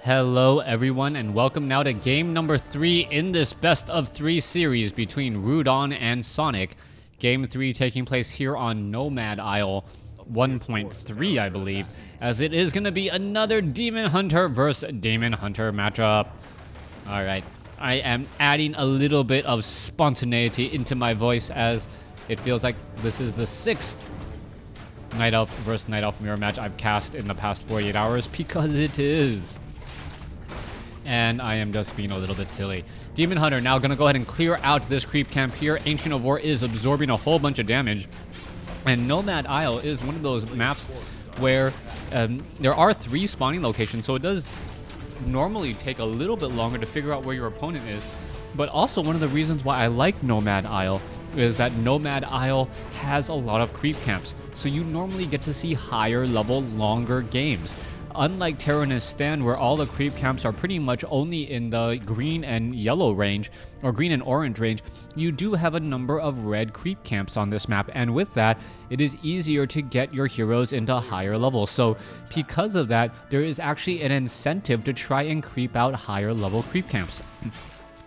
Hello everyone, and welcome now to game number 3 in this best of 3 series between Rudan and Sonik. Game 3 taking place here on Nomad Isle 1.3, I believe, as it is going to be another Demon Hunter versus Demon Hunter matchup. Alright, I am adding a little bit of spontaneity into my voice as it feels like this is the 6th Night Elf versus Night Elf mirror match I've cast in the past 48 hours, because it is. And I am just being a little bit silly. Demon Hunter now going to go ahead and clear out this creep camp here. Ancient of War is absorbing a whole bunch of damage. And Nomad Isle is one of those maps where there are 3 spawning locations, so it does normally take a little bit longer to figure out where your opponent is. But also one of the reasons why I like Nomad Isle is that Nomad Isle has a lot of creep camps. So you normally get to see higher level, longer games. Unlike Terranus Stand, where all the creep camps are pretty much only in the green and yellow range, or green and orange range, you do have a number of red creep camps on this map, and with that, it is easier to get your heroes into higher levels. So because of that, there is actually an incentive to try and creep out higher level creep camps.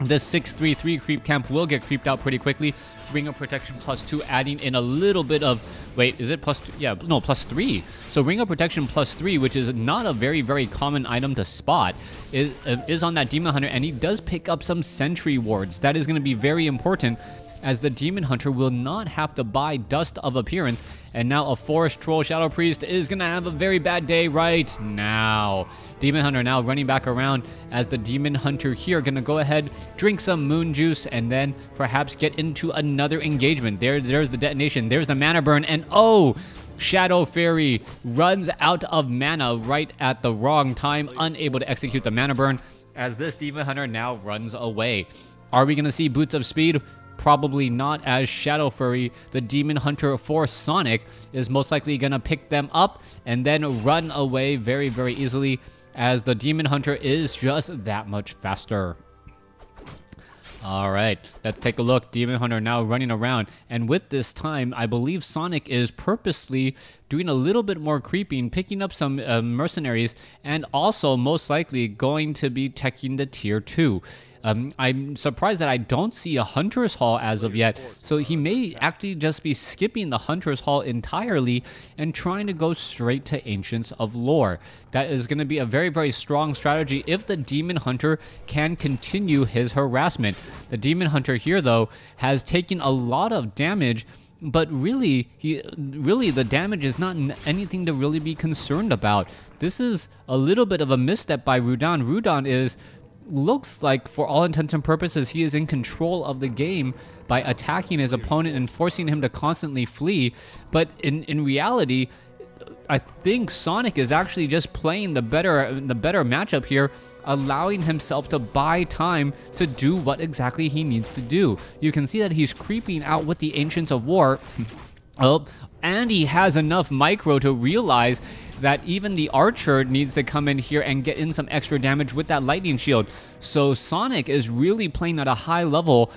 This 633 creep camp will get creeped out pretty quickly. Ring of Protection +2, adding in a little bit of... Wait, is it +2? Yeah, no, +3. So Ring of Protection +3, which is not a very, very common item to spot, is on that Demon Hunter, and he does pick up some Sentry Wards. That is going to be very important, as the Demon Hunter will not have to buy Dust of Appearance, and now a Forest Troll Shadow Priest is going to have a very bad day right now. Demon Hunter now running back around, as the Demon Hunter here going to go ahead, drink some Moon Juice, and then perhaps get into another engagement. There's the detonation, there's the mana burn, and oh! Shadow Fairy runs out of mana right at the wrong time, unable to execute the mana burn, as this Demon Hunter now runs away. Are we going to see Boots of Speed? Probably not, as Shadow Furry, the Demon Hunter for Sonik, is most likely going to pick them up and then run away very, very easily, as the Demon Hunter is just that much faster. Alright, let's take a look. Demon Hunter now running around, and with this time, I believe Sonik is purposely doing a little bit more creeping, picking up some mercenaries, and also most likely going to be teching the tier 2. I'm surprised that I don't see a Hunter's Hall as of yet, so he may actually just be skipping the Hunter's Hall entirely and trying to go straight to Ancients of Lore. That is going to be a very, very strong strategy if the Demon Hunter can continue his harassment. The Demon Hunter here, though, has taken a lot of damage, but really the damage is not anything to really be concerned about. This is a little bit of a misstep by Rudan. Rudan looks like, for all intents and purposes, he is in control of the game by attacking his opponent and forcing him to constantly flee. But in reality, I think Sonik is actually just playing the better matchup here, allowing himself to buy time to do what exactly he needs to do. You can see that he's creeping out with the Ancients of War. Oh, and he has enough micro to realize that even the archer needs to come in here and get in some extra damage with that lightning shield. So Sonik is really playing at a high level,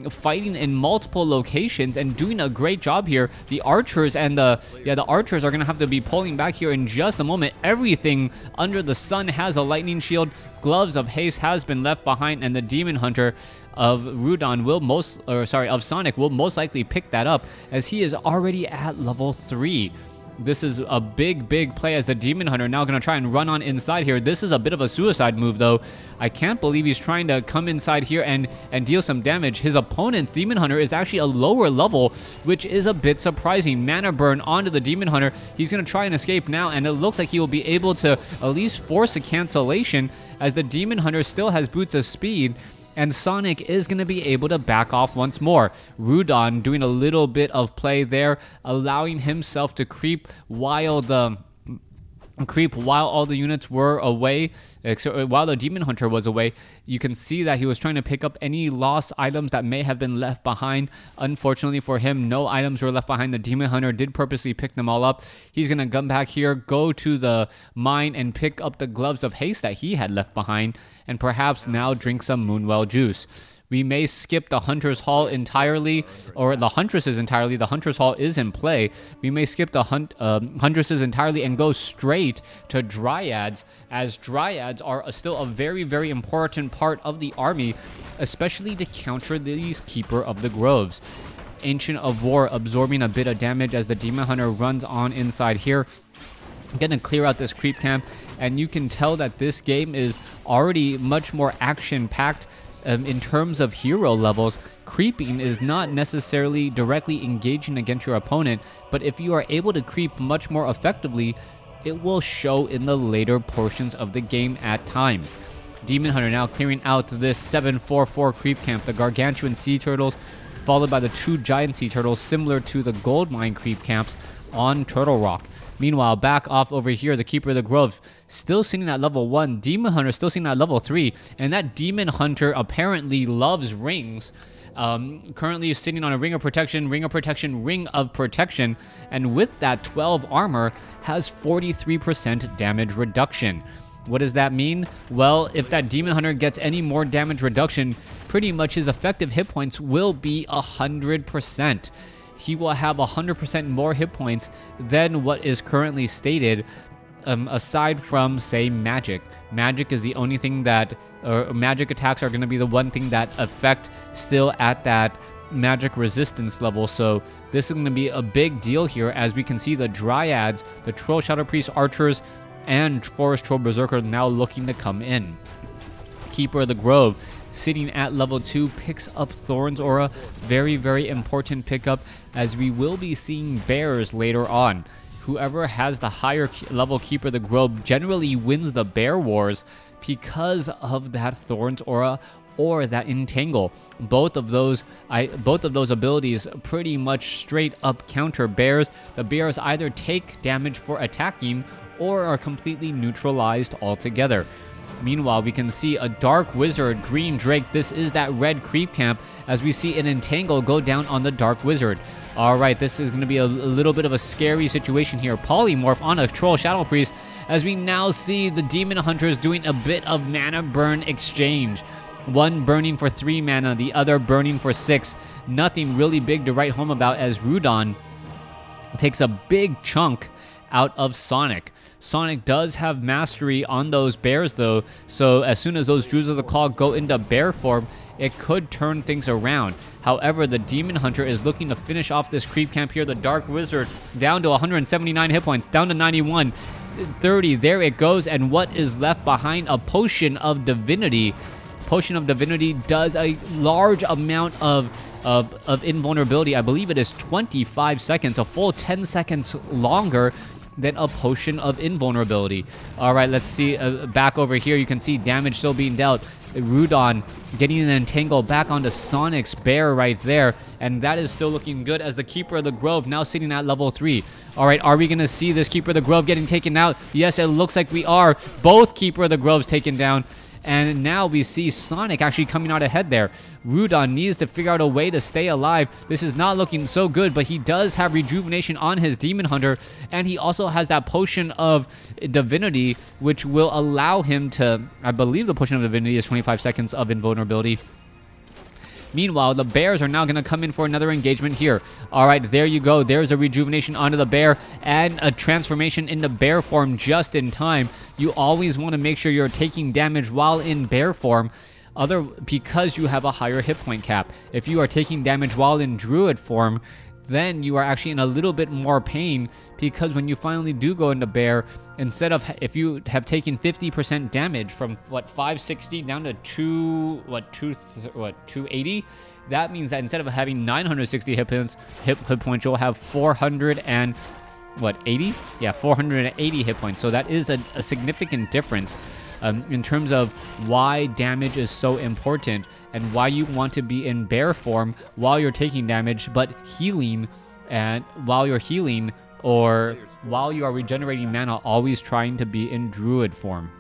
fighting in multiple locations and doing a great job here. The archers and the archers are gonna have to be pulling back here in just a moment. Everything under the sun has a lightning shield. Gloves of Haste has been left behind, and the Demon Hunter of Rudan of Sonik will most likely pick that up, as he is already at level 3. This is a big, big play, as the Demon Hunter now going to try and run on inside here. This is a bit of a suicide move, though. I can't believe he's trying to come inside here and deal some damage. His opponent's Demon Hunter is actually a lower level, which is a bit surprising. Mana burn onto the Demon Hunter. He's going to try and escape now, and it looks like he will be able to at least force a cancellation, as the Demon Hunter still has Boots of Speed, and Sonik is going to be able to back off once more. Rudan doing a little bit of play there, allowing himself to creep while all the units were away, while the Demon Hunter was away. You can see that he was trying to pick up any lost items that may have been left behind. Unfortunately for him, no items were left behind. The Demon Hunter did purposely pick them all up. He's going to come back here, go to the mine, and pick up the Gloves of Haste that he had left behind, and perhaps now drink some Moonwell juice. We may skip the Hunter's Hall entirely, or the Huntress's entirely. The Hunter's Hall is in play. We may skip the Huntress's entirely and go straight to Dryads, as Dryads are still a very, very important part of the army, especially to counter these Keeper of the Groves. Ancient of War absorbing a bit of damage as the Demon Hunter runs on inside here. Gonna clear out this creep camp, and you can tell that this game is already much more action-packed. In terms of hero levels, creeping is not necessarily directly engaging against your opponent, but if you are able to creep much more effectively, it will show in the later portions of the game at times. Demon Hunter now clearing out this 744 creep camp, the gargantuan sea turtles, followed by the 2 giant sea turtles, similar to the gold mine creep camps on Turtle Rock. Meanwhile, back off over here, the Keeper of the Grove still sitting at level 1. Demon Hunter still sitting at level 3. And that Demon Hunter apparently loves rings. Currently sitting on a Ring of Protection, Ring of Protection, Ring of Protection. And with that 12 armor, has 43% damage reduction. What does that mean? Well, if that Demon Hunter gets any more damage reduction, pretty much his effective hit points will be 100%. He will have 100% more hit points than what is currently stated, aside from, say, magic. Magic is the only thing that, or magic attacks are going to be the one thing that affect still at that magic resistance level. So this is going to be a big deal here, as we can see the Dryads, the Troll Shadow Priest Archers, and Forest Troll Berserker now looking to come in. Keeper of the Grove sitting at level 2 picks up Thorn's Aura. Very, very important pickup, as we will be seeing bears later on. Whoever has the higher level Keeper of the Grove generally wins the bear wars because of that Thorn's Aura or that Entangle. Both of those abilities pretty much straight up counter bears. The bears either take damage for attacking or are completely neutralized altogether. Meanwhile, we can see a Dark Wizard, Green Drake. This is that red creep camp, as we see an Entangle go down on the Dark Wizard. Alright, this is going to be a little bit of a scary situation here. Polymorph on a Troll Shadow Priest, as we now see the Demon Hunters doing a bit of mana burn exchange. One burning for 3 mana, the other burning for 6. Nothing really big to write home about, as Rudan takes a big chunk out of Sonik. Sonik does have mastery on those bears though, so as soon as those Jewels of the Claw go into bear form, it could turn things around. However, the Demon Hunter is looking to finish off this creep camp here. The Dark Wizard down to 179 hit points, down to 91, 30, there it goes, and what is left behind? A Potion of Divinity. Potion of Divinity does a large amount of invulnerability. I believe it is 25 seconds, a full 10 seconds longer than a Potion of Invulnerability. Alright, let's see, back over here, you can see damage still being dealt. Rudan getting an Entangle back onto Sonic's bear right there, and that is still looking good, as the Keeper of the Grove now sitting at level 3. Alright, are we going to see this Keeper of the Grove getting taken out? Yes, it looks like we are. Both Keeper of the Groves taken down. And now we see Sonik actually coming out ahead there. Rudan needs to figure out a way to stay alive. This is not looking so good, but he does have Rejuvenation on his Demon Hunter. And he also has that Potion of Divinity, which will allow him to... I believe the Potion of Divinity is 25 seconds of invulnerability. Meanwhile, the bears are now going to come in for another engagement here. Alright, there you go. There's a rejuvenation onto the bear and a transformation into bear form just in time. You always want to make sure you're taking damage while in bear form, because you have a higher hit point cap. If you are taking damage while in druid form, then you are actually in a little bit more pain, because when you finally do go into bear, instead of, if you have taken 50% damage from 560 down to 280, that means that instead of having 960 hit points, you'll have 480? Yeah, 480 hit points. So that is a significant difference in terms of why damage is so important and why you want to be in bear form while you're taking damage, but healing, and while you're healing or while you are regenerating mana, always trying to be in druid form.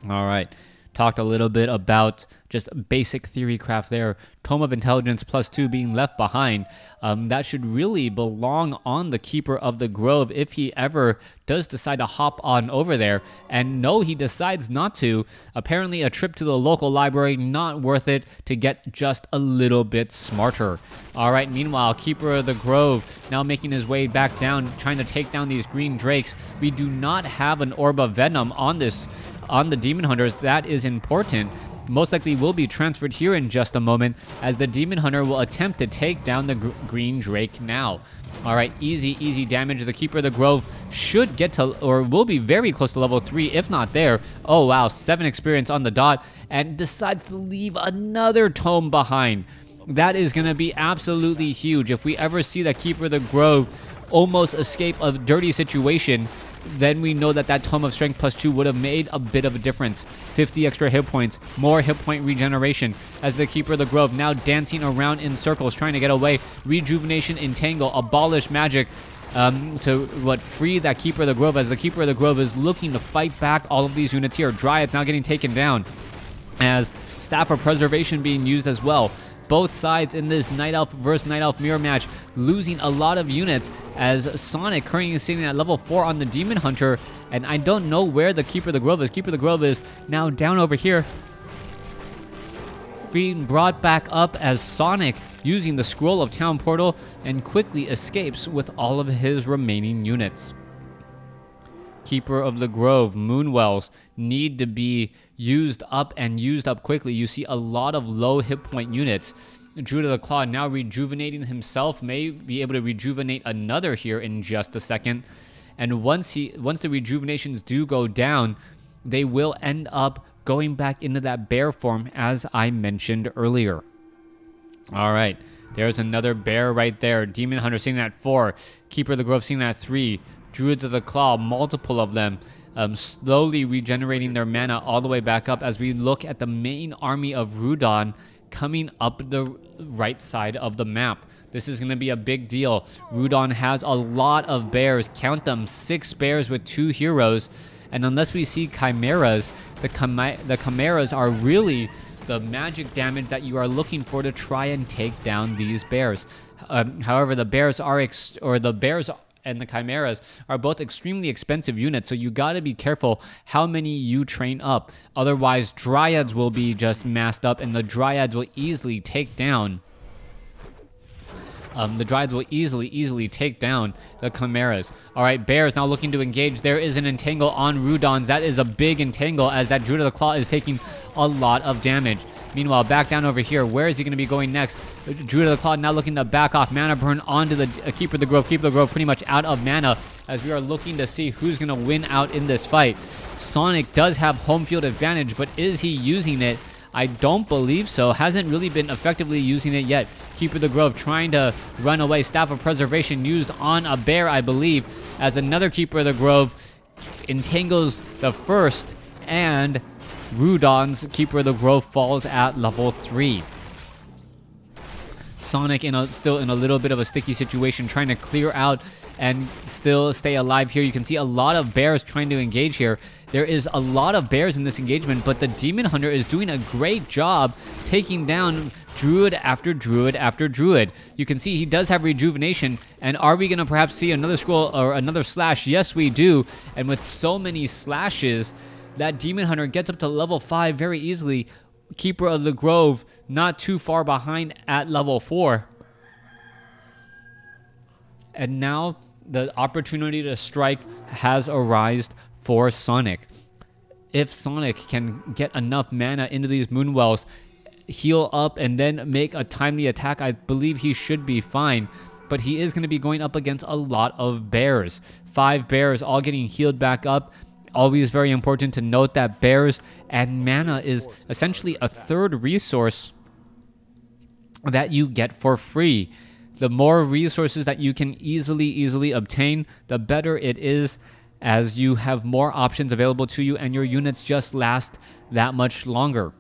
All right, talked a little bit about just basic theory craft there. Tome of Intelligence +2 being left behind. That should really belong on the Keeper of the Grove if he ever does decide to hop on over there. And no, he decides not to. Apparently a trip to the local library, not worth it to get just a little bit smarter. All right, meanwhile, Keeper of the Grove now making his way back down, trying to take down these green drakes. We do not have an Orb of Venom on the Demon Hunters. That is important. Most likely will be transferred here in just a moment, as the Demon Hunter will attempt to take down the green drake now. Alright, easy damage. The Keeper of the Grove should get to, or will be very close to level 3, if not there. Oh wow, 7 experience on the dot, and decides to leave another tome behind. That is going to be absolutely huge. If we ever see that Keeper of the Grove almost escape a dirty situation, then we know that that Tome of Strength +2 would have made a bit of a difference. 50 extra hit points, more hit point regeneration, as the Keeper of the Grove now dancing around in circles, trying to get away. Rejuvenation, Entangle, Abolish Magic to free that Keeper of the Grove, as the Keeper of the Grove is looking to fight back all of these units here. Dryads now getting taken down, as Staff of Preservation being used as well. Both sides in this Night Elf versus Night Elf mirror match losing a lot of units, as Sonik currently is sitting at level 4 on the Demon Hunter, and I don't know where the Keeper of the Grove is. Keeper of the Grove is now down over here, being brought back up as Sonik using the Scroll of Town Portal and quickly escapes with all of his remaining units. Keeper of the Grove, Moonwells need to be used up and used up quickly. You see a lot of low hit point units. Druid of the Claw now rejuvenating himself, may be able to rejuvenate another here in just a second. And once the rejuvenations do go down, they will end up going back into that bear form, as I mentioned earlier. All right, there's another bear right there. Demon Hunter sitting at 4, Keeper of the Grove sitting at 3. Druids of the Claw, multiple of them, slowly regenerating their mana all the way back up, as we look at the main army of Rudan coming up the right side of the map. This is going to be a big deal. Rudan has a lot of bears. Count them, 6 bears with 2 heroes. And unless we see chimeras, the chimeras are really the magic damage that you are looking for to try and take down these bears. However, the bears and the chimeras are both extremely expensive units, so you gotta be careful how many you train up. Otherwise, dryads will be just massed up, and the dryads will easily take down easily take down the chimeras. All right, bears now looking to engage. There is an entangle on Rudans. That is a big entangle, as that Druid of the Claw is taking a lot of damage. Meanwhile, back down over here, where is he going to be going next? Druid of the Claw now looking to back off. Mana burn onto the Keeper of the Grove. Keeper of the Grove pretty much out of mana, as we are looking to see who's going to win out in this fight. Sonik does have home field advantage, but is he using it? I don't believe so. Hasn't really been effectively using it yet. Keeper of the Grove trying to run away. Staff of Preservation used on a bear, I believe, as another Keeper of the Grove entangles the first, and Rudan's Keeper of the Grove falls at level 3. Sonik still in a little bit of a sticky situation, trying to clear out and still stay alive here. You can see a lot of bears trying to engage here. There is a lot of bears in this engagement, but the Demon Hunter is doing a great job taking down Druid after Druid after Druid. You can see he does have rejuvenation, and are we going to perhaps see another scroll or another slash? Yes, we do. And with so many slashes, that Demon Hunter gets up to level 5 very easily. Keeper of the Grove not too far behind at level 4. And now the opportunity to strike has arisen for Sonik. If Sonik can get enough mana into these Moonwells, heal up, and then make a timely attack, I believe he should be fine. But he is going to be going up against a lot of bears. 5 bears all getting healed back up. Always very important to note that bears and mana is essentially a third resource that you get for free. The more resources that you can easily obtain, the better it is, as you have more options available to you and your units just last that much longer.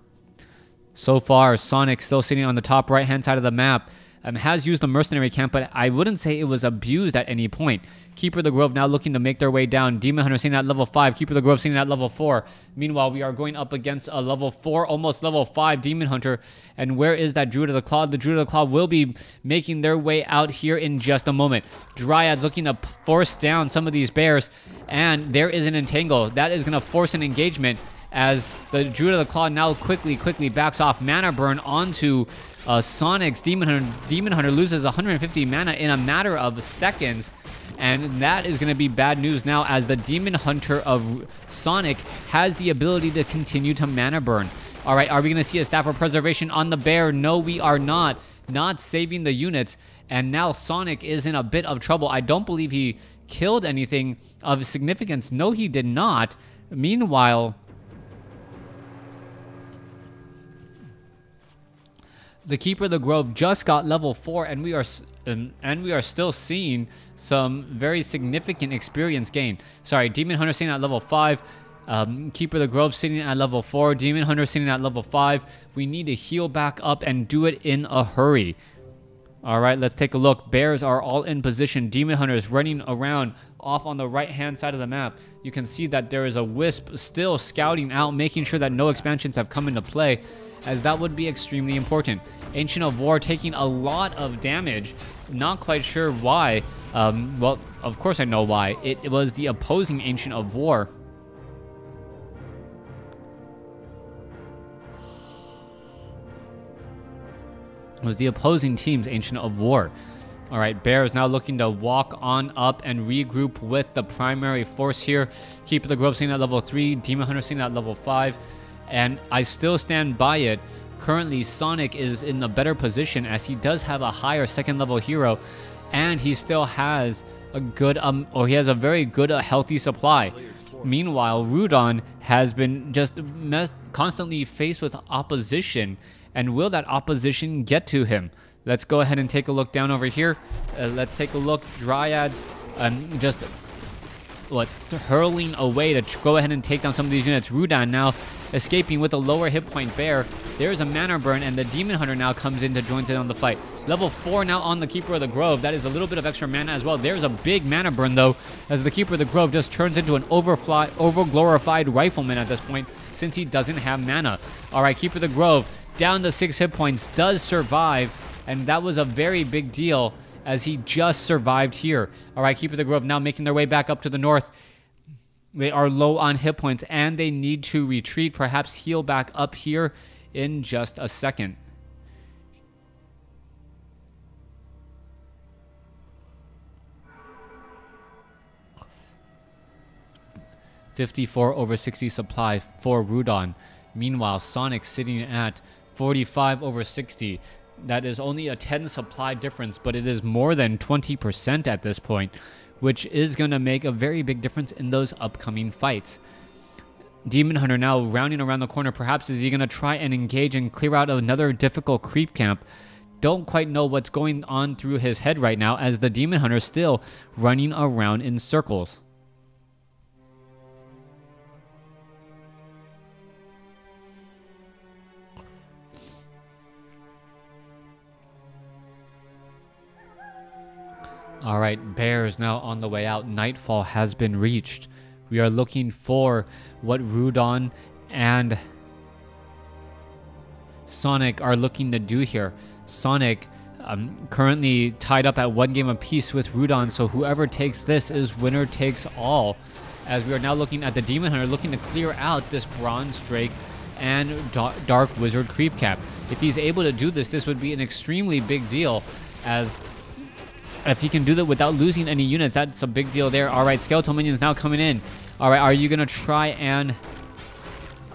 So far, Sonik still sitting on the top right hand side of the map, has used the mercenary camp, but I wouldn't say it was abused at any point. Keeper of the Grove now looking to make their way down. Demon Hunter sitting at level 5. Keeper of the Grove sitting at level 4. Meanwhile, we are going up against a level 4, almost level 5 Demon Hunter. And where is that Druid of the Claw? The Druid of the Claw will be making their way out here in just a moment. Dryads looking to force down some of these bears. And there is an entangle. That is going to force an engagement as the Druid of the Claw now quickly backs off. Mana burn onto Sonic's Demon Hunter. Demon Hunter loses 150 mana in a matter of seconds. And that is going to be bad news now, as the Demon Hunter of Sonic has the ability to continue to mana burn. All right, are we going to see a Staff of Preservation on the bear? No, we are not. Not saving the units. And now Sonic is in a bit of trouble. I don't believe he killed anything of significance. No, he did not. Meanwhile, the Keeper of the Grove just got level 4, and we are still seeing some very significant experience gain. Sorry, Demon Hunter sitting at level 5. Keeper of the Grove sitting at level 4. Demon Hunter sitting at level 5. We need to heal back up and do it in a hurry. All right, let's take a look. Bears are all in position. Demon Hunter is running around off on the right-hand side of the map. You can see that there is a Wisp still scouting out, making sure that no expansions have come into play, as that would be extremely important. Ancient of War taking a lot of damage. Not quite sure why. Well, of course I know why. It was the opposing Ancient of War. It was the opposing team's Ancient of War. All right, Bear is now looking to walk on up and regroup with the primary force here. Keeper of the Grove sitting at level 3. Demon Hunter sitting at level 5. And I still stand by it. Currently, Sonic is in a better position, as he does have a higher second level hero, and he still has a good, he has a very good, healthy supply. Meanwhile, Rudan has been just constantly faced with opposition, and will that opposition get to him? Let's go ahead and take a look down over here. Let's take a look. Dryads, just hurling away to go ahead and take down some of these units. Rudan now escaping with a lower hit point bear. There's a mana burn, and the Demon Hunter now comes in to join in on the fight. Level 4 now on the Keeper of the Grove. That is a little bit of extra mana as well. There's a big mana burn, though, as the Keeper of the Grove just turns into an over-glorified rifleman at this point, since he doesn't have mana. All right, Keeper of the Grove down to 6 hit points, does survive, and that was a very big deal, as he just survived here. All right, Keeper of the Grove now making their way back up to the north. They are low on hit points, and they need to retreat, perhaps heal back up here in just a second. (54/60) supply for Rudan. Meanwhile, Sonic sitting at 45/60. That is only a 10 supply difference, but it is more than 20% at this point, which is going to make a very big difference in those upcoming fights. Demon Hunter now rounding around the corner. Perhaps is he going to try and engage and clear out another difficult creep camp? Don't quite know what's going on through his head right now, as the Demon Hunter is still running around in circles. All right, Bear is now on the way out. Nightfall has been reached. We are looking for what Rudan and Sonic are looking to do here. Sonic currently tied up at 1 game apiece with Rudan, so whoever takes this is winner takes all. As we are now looking at the Demon Hunter looking to clear out this Bronze Drake and Dark Wizard creep cap. If he's able to do this, this would be an extremely big deal, as if he can do that without losing any units, that's a big deal there. All right, Skeletal Minions now coming in. All right, are you going to try and...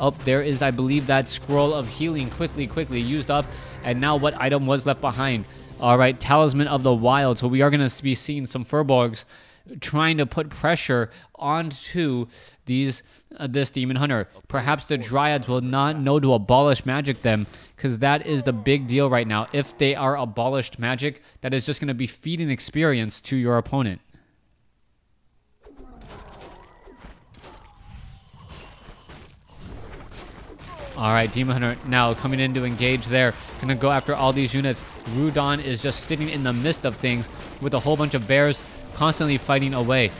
Oh, there is, I believe, that Scroll of Healing quickly used up. And now what item was left behind? All right, Talisman of the Wild. So we are going to be seeing some Furbolgs trying to put pressure onto this Demon Hunter. Perhaps the Dryads will not know to abolish magic them, because that is the big deal right now. If they are abolished magic, that is just going to be feeding experience to your opponent. All right, Demon Hunter now coming in to engage there. Gonna go after all these units. Rudan is just sitting in the midst of things with a whole bunch of bears constantly fighting away.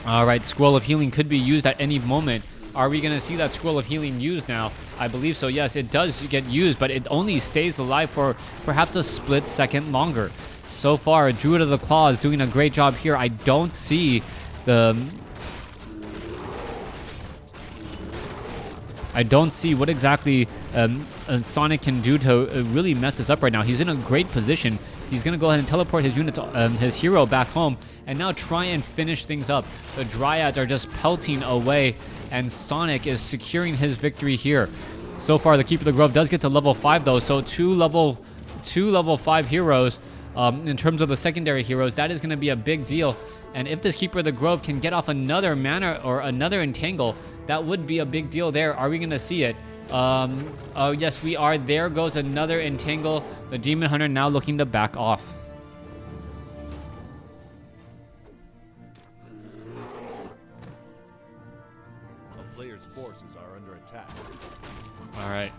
All right, Scroll of Healing could be used at any moment. Are we going to see that Scroll of Healing used now? I believe so, yes. It does get used, but it only stays alive for perhaps a split second longer. So far, Druid of the Claw is doing a great job here. I don't see what exactly Sonik can do to really mess this up right now. He's in a great position. He's going to go ahead and teleport his units, his hero back home, and now try and finish things up. The Dryads are just pelting away, and Sonik is securing his victory here. So far, the Keeper of the Grove does get to level 5, though, so two level 5 heroes. In terms of the secondary heroes, that is going to be a big deal. And if this Keeper of the Grove can get off another mana or another entangle, that would be a big deal there. Are we going to see it? Oh, yes, we are. There goes another entangle. The Demon Hunter now looking to back off. The player's forces are under attack. All right.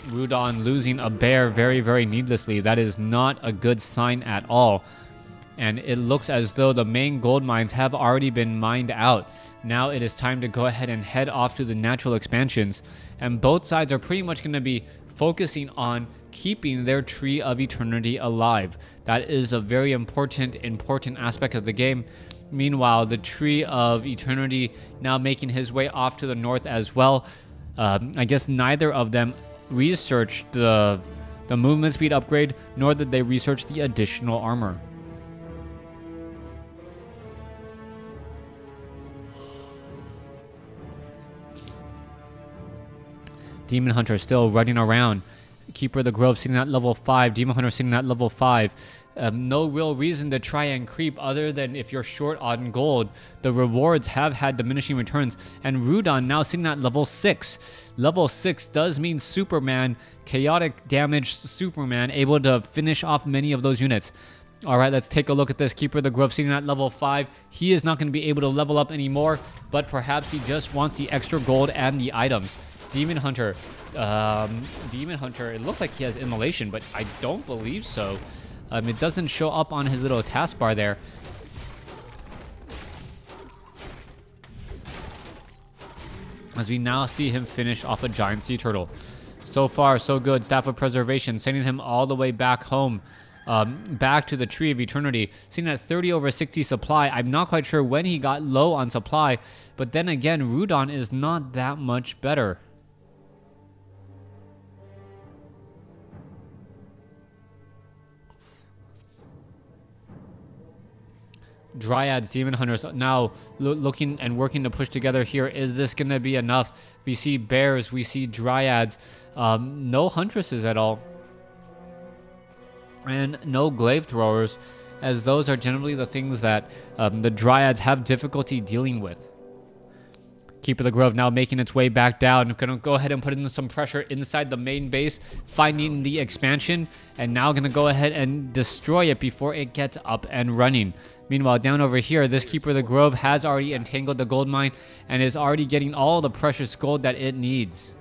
Rudan losing a bear very, very needlessly. That is not a good sign at all. And it looks as though the main gold mines have already been mined out. Now it is time to go ahead and head off to the natural expansions. And both sides are pretty much going to be focusing on keeping their Tree of Eternity alive. That is a very important aspect of the game. Meanwhile, the Tree of Eternity now making his way off to the north as well. I guess neither of them researched the movement speed upgrade, nor did they research the additional armor. Demon Hunter still running around. Keeper of the Grove sitting at level 5. Demon Hunter sitting at level 5. No real reason to try and creep other than if you're short on gold. The rewards have had diminishing returns. And Rudan now sitting at level 6. Level 6 does mean Superman, chaotic damage Superman, able to finish off many of those units. All right, let's take a look at this. Keeper of the Grove sitting at level 5. He is not going to be able to level up anymore, but perhaps he just wants the extra gold and the items. Demon Hunter, it looks like he has Immolation, but I don't believe so. It doesn't show up on his little taskbar there. As we now see him finish off a giant sea turtle. So far, so good. Staff of Preservation, sending him all the way back home. Back to the Tree of Eternity, sitting at 30/60 supply. I'm not quite sure when he got low on supply, but then again, Rudan is not that much better. Dryads, Demon Hunters now looking and working to push together here. Is this going to be enough? We see bears, we see Dryads, no Huntresses at all. And no glaive throwers, as those are generally the things that the Dryads have difficulty dealing with. Keeper of the Grove now making its way back down. I'm going to go ahead and put in some pressure inside the main base, finding the expansion, and now going to go ahead and destroy it before it gets up and running. Meanwhile, down over here, this Keeper of the Grove has already entangled the gold mine and is already getting all the precious gold that it needs.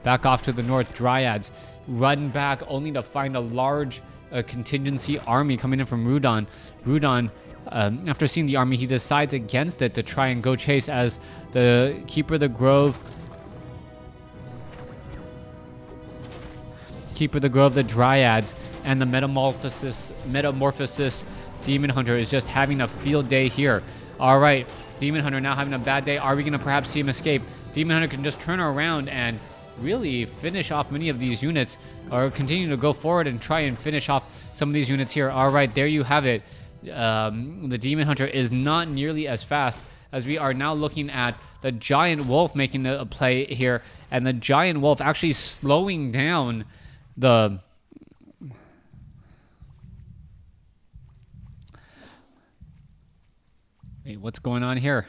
Back off to the north, Dryads run back only to find a large contingency army coming in from Rudan. Rudan, after seeing the army, he decides against it to try and go chase as the Keeper of the Grove, the Dryads, and the Metamorphosis Demon Hunter is just having a field day here. All right, Demon Hunter now having a bad day. Are we going to perhaps see him escape? Demon Hunter can just turn around and really finish off many of these units, or continue to go forward and try and finish off some of these units here. All right, there you have it. The Demon Hunter is not nearly as fast, as we are now looking at the Giant Wolf making a play here, and the Giant Wolf actually slowing down the... Wait, what's going on here?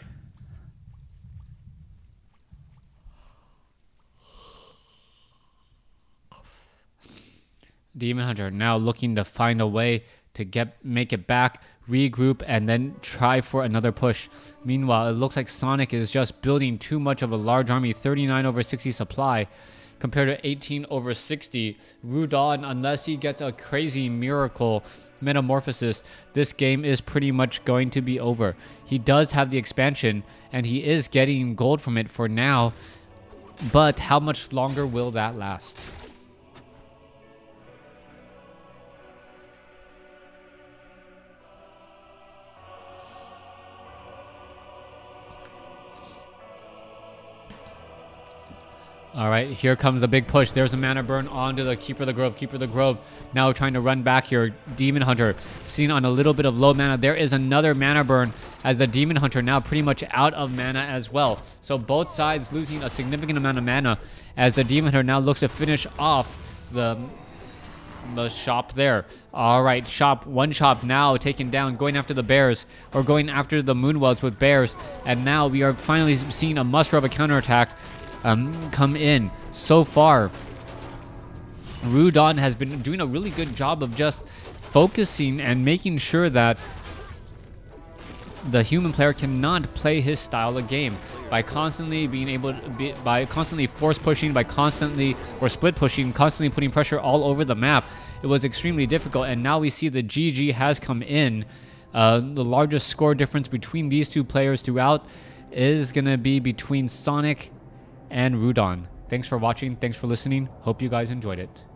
Demon Hunter now looking to find a way to make it back, regroup, and then try for another push. Meanwhile, it looks like Sonik is just building too much of a large army, 39/60 supply compared to 18/60. Rudan, unless he gets a crazy miracle metamorphosis, this game is pretty much going to be over. He does have the expansion, and he is getting gold from it for now, but how much longer will that last? All right, here comes the big push. There's a mana burn onto the Keeper of the Grove. Keeper of the Grove now trying to run back here. Demon Hunter seen on a little bit of low mana. There is another mana burn as the Demon Hunter now pretty much out of mana as well. So both sides losing a significant amount of mana as the Demon Hunter now looks to finish off the shop there. All right, one shop now taken down, going after the bears, or going after the Moonwelds with bears. And now we are finally seeing a muster of a counterattack come in. So far, Rudan has been doing a really good job of just focusing and making sure that the human player cannot play his style of game by constantly by constantly force pushing, or split pushing, constantly putting pressure all over the map. It was extremely difficult, and now we see the GG has come in. The largest score difference between these two players throughout is going to be between Sonik and Rudan. Thanks for watching. Thanks for listening. Hope you guys enjoyed it.